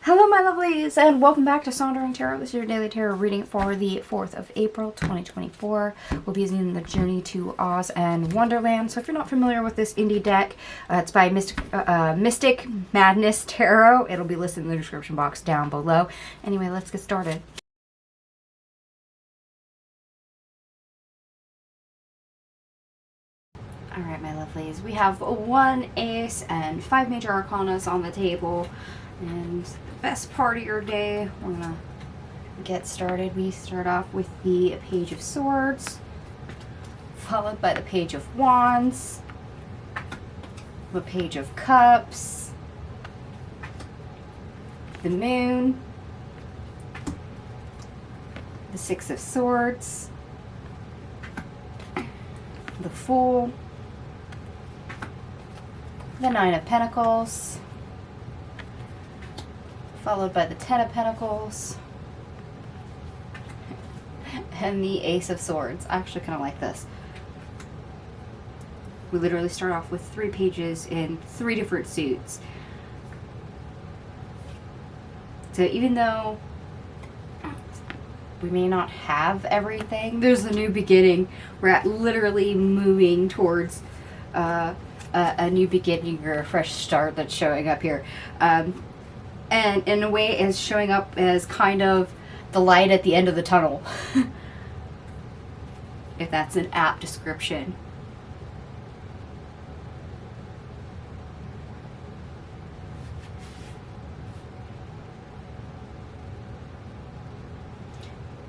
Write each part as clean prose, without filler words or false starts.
Hello, my lovelies, and welcome back to Sondering Tarot. This is your daily tarot reading for the 4th of April, 2024. We'll be using the Journey to Oz and Wonderland. So if you're not familiar with this indie deck, it's by Mystic Madness Tarot. It'll be listed in the description box down below. Anyway, let's get started. Alright, my lovelies, we have 1 ace and 5 major arcanas on the table. And the best part of your day, we're gonna get started. We start off with the Page of Swords, followed by the Page of Wands, the Page of Cups, the Moon, the Six of Swords, the Fool, the Nine of Pentacles, followed by the Ten of Pentacles, and the Ace of Swords. I actually kind of like this. We literally start off with 3 pages in 3 different suits. So even though we may not have everything, there's a new beginning. We're literally moving towards a new beginning or a fresh start that's showing up here. And in a way is showing up as kind of the light at the end of the tunnel. If that's an apt description.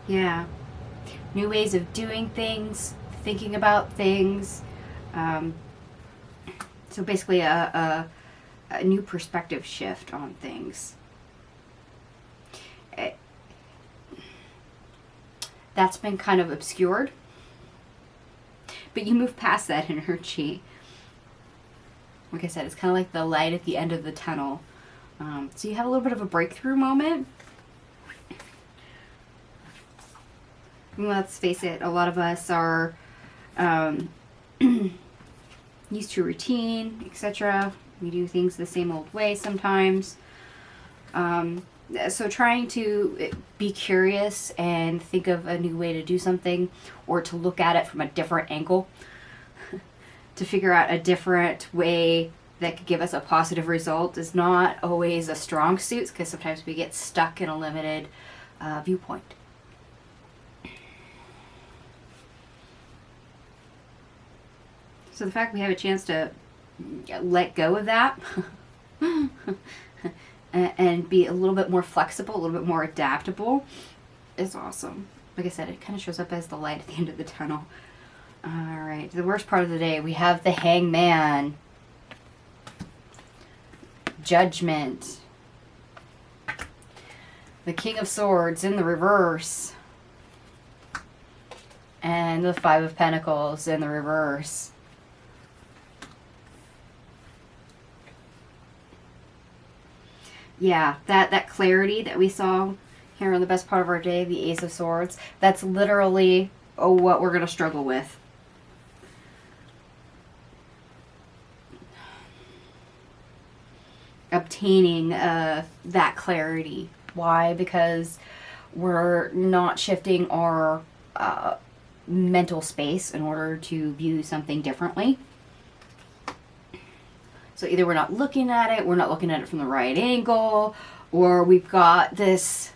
Yeah. New ways of doing things, thinking about things. So basically a new perspective shift on things. That's been kind of obscured, but you move past that energy. Like I said, it's kind of like the light at the end of the tunnel. So you have a little bit of a breakthrough moment. And let's face it, a lot of us are used to routine, etc. We do things the same old way sometimes. So trying to be curious and think of a new way to do something, or to look at it from a different angle, to figure out a different way that could give us a positive result, is not always a strong suit, because sometimes we get stuck in a limited viewpoint. So the fact we have a chance to let go of that and be a little bit more flexible, a little bit more adaptable is awesome. Like I said, it kind of shows up as the light at the end of the tunnel. Alright, the worst part of the day, we have the Hangman, Judgment, the King of Swords in the reverse, and the Five of Pentacles in the reverse. Yeah, that clarity that we saw here in the best part of our day, the Ace of Swords, that's literally what we're going to struggle with. Obtaining that clarity. Why? Because we're not shifting our mental space in order to view something differently. So either we're not looking at it from the right angle, or we've got this,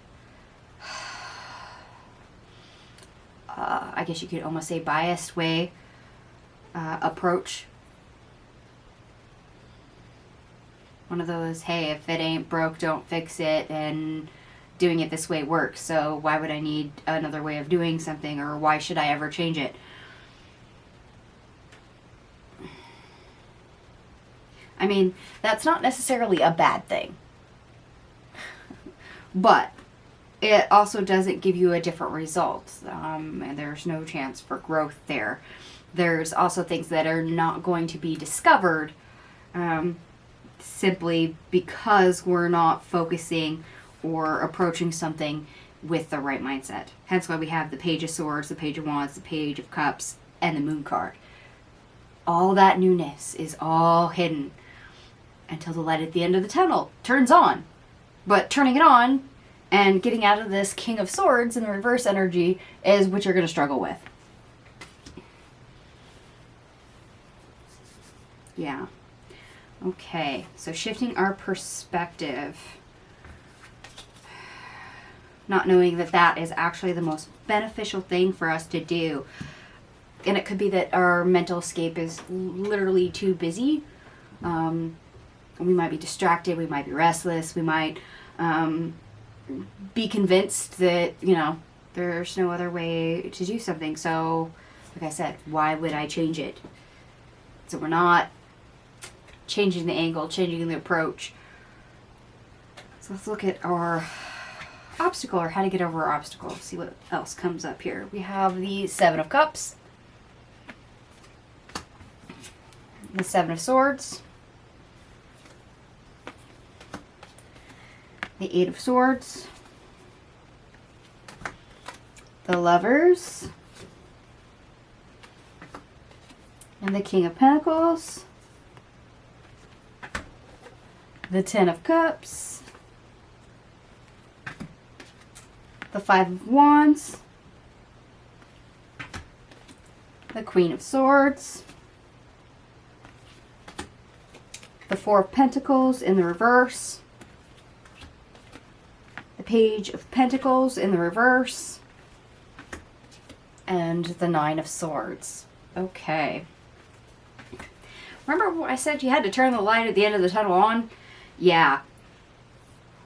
I guess you could almost say biased way approach. One of those, hey, if it ain't broke, don't fix it, and doing it this way works, so why would I need another way of doing something, or why should I ever change it? I mean, that's not necessarily a bad thing. But it also doesn't give you a different result. And there's no chance for growth there. There's also things that are not going to be discovered simply because we're not focusing or approaching something with the right mindset. Hence why we have the Page of Swords, the Page of Wands, the Page of Cups, and the Moon card. All that newness is all hidden until the light at the end of the tunnel turns on. But turning it on and getting out of this King of Swords in the reverse energy is what you're going to struggle with. Yeah. Okay, so shifting our perspective. Not knowing that that is actually the most beneficial thing for us to do. And it could be that our mental escape is literally too busy. We might be distracted, we might be restless, we might be convinced that, you know, there's no other way to do something. So, like I said, why would I change it? So we're not changing the angle, changing the approach. So let's look at our obstacle, or how to get over our obstacle. See what else comes up here. We have the Seven of Cups, the Seven of Swords, the Eight of Swords, the Lovers, and the King of Pentacles, the Ten of Cups, the Five of Wands, the Queen of Swords, the Four of Pentacles in the reverse, the Page of Pentacles in the reverse, and the Nine of Swords. Okay. Remember what I said you had to turn the light at the end of the tunnel on? Yeah.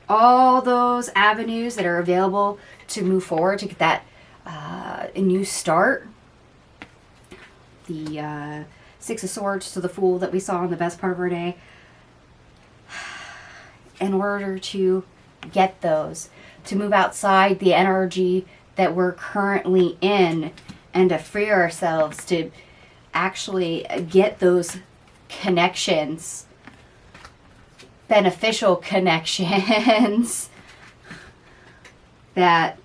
All those avenues that are available to move forward, to get that a new start. The Six of Swords to the Fool that we saw in the best part of our day. In order to get those, to move outside the energy that we're currently in, and to free ourselves to actually get those connections, beneficial connections that,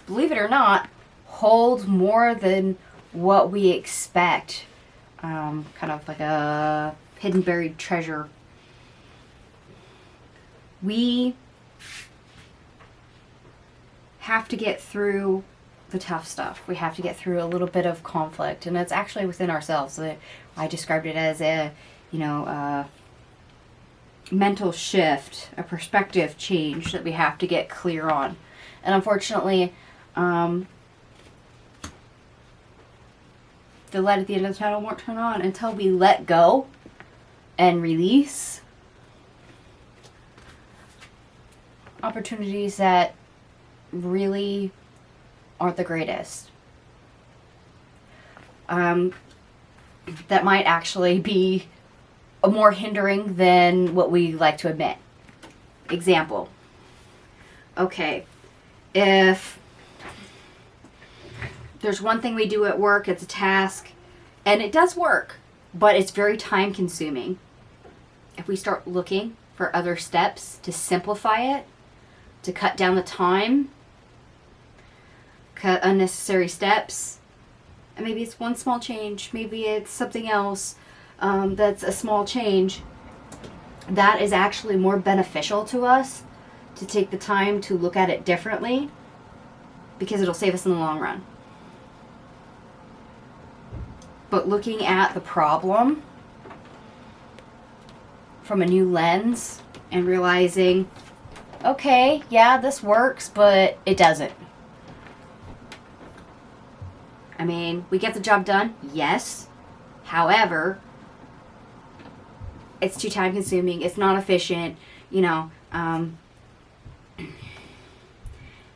believe it or not, hold more than what we expect. Kind of like a hidden buried treasure. We have to get through the tough stuff. We have to get through a little bit of conflict, and it's actually within ourselves. I described it as a, mental shift, a perspective change that we have to get clear on. And unfortunately, the light at the end of the tunnel won't turn on until we let go and release opportunities that really aren't the greatest. That might actually be more hindering than what we like to admit. Example. Okay, if there's one thing we do at work, it's a task, and it does work, but it's very time consuming. If we start looking for other steps to simplify it, to cut down the time, cut unnecessary steps, and maybe it's one small change, maybe it's something else that's a small change, that is actually more beneficial to us, to take the time to look at it differently, because it'll save us in the long run. But looking at the problem from a new lens and realizing, okay, yeah, this works, but it doesn't. I mean, we get the job done, yes. However, it's too time consuming, it's not efficient, and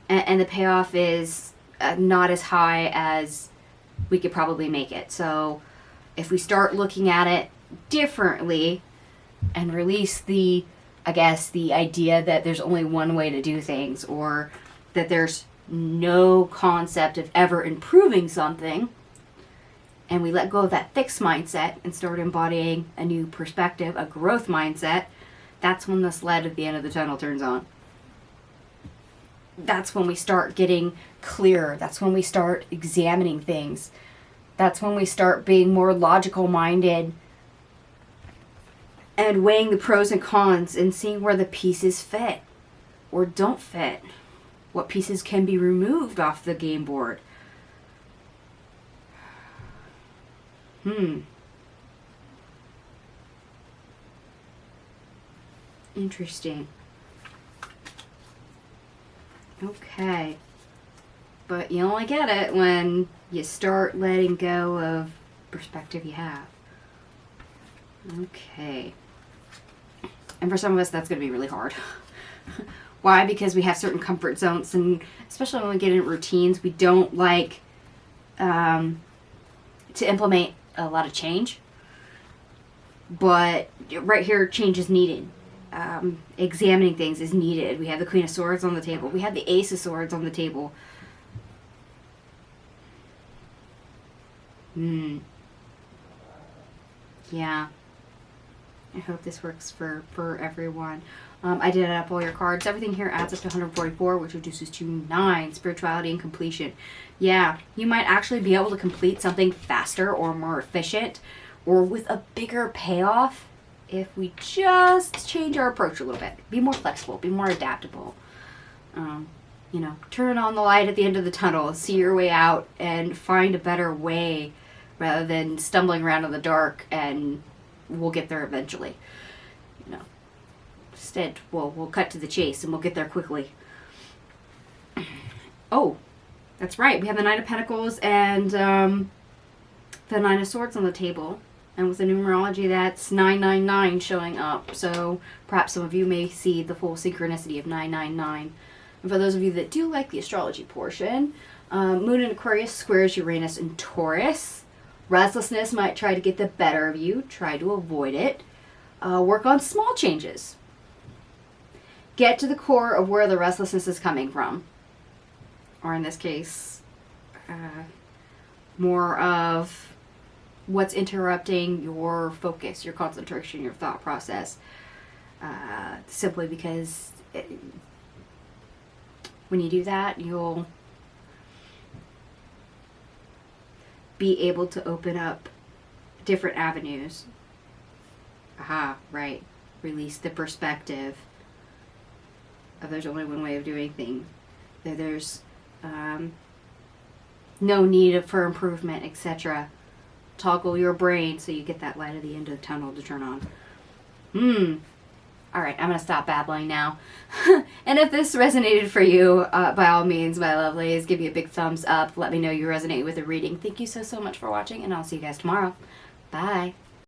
the payoff is not as high as we could probably make it. So if we start looking at it differently and release the idea that there's only one way to do things, or that there's no concept of ever improving something, and we let go of that fixed mindset and start embodying a new perspective, a growth mindset, that's when this light at the end of the tunnel turns on. That's when we start getting clearer. That's when we start examining things. That's when we start being more logical minded and weighing the pros and cons and seeing where the pieces fit. or don't fit? What pieces can be removed off the game board? Interesting. Okay. But you only get it when you start letting go of perspective you have. Okay. And for some of us, that's going to be really hard. Why? Because we have certain comfort zones, and especially when we get in routines, we don't like to implement a lot of change. But right here, change is needed. Examining things is needed. We have the Queen of Swords on the table. We have the Ace of Swords on the table. Yeah. I hope this works for everyone. I did add up all your cards. Everything here adds up to 144, which reduces to 9. Spirituality and completion. Yeah, you might actually be able to complete something faster or more efficient or with a bigger payoff if we just change our approach a little bit. Be more flexible. Be more adaptable. You know, turn on the light at the end of the tunnel. See your way out and find a better way rather than stumbling around in the dark, and we'll get there eventually. You know, instead, we'll cut to the chase and we'll get there quickly. Oh, that's right. We have the Nine of Pentacles and the Nine of Swords on the table. And with the numerology, that's 999 showing up. So perhaps some of you may see the full synchronicity of 999. And for those of you that do like the astrology portion, Moon in Aquarius squares Uranus and Taurus. Restlessness might try to get the better of you. Try to avoid it. Work on small changes. Get to the core of where the restlessness is coming from. Or in this case, more of what's interrupting your focus, your concentration, your thought process. Simply because when you do that, you'll be able to open up different avenues. Aha, right. Release the perspective of there's only one way of doing things. That there's no need for improvement, etc. Toggle your brain so you get that light at the end of the tunnel to turn on. Alright, I'm going to stop babbling now. And if this resonated for you, by all means, my lovelies, give me a big thumbs up. Let me know you resonate with the reading. Thank you so much for watching, and I'll see you guys tomorrow. Bye.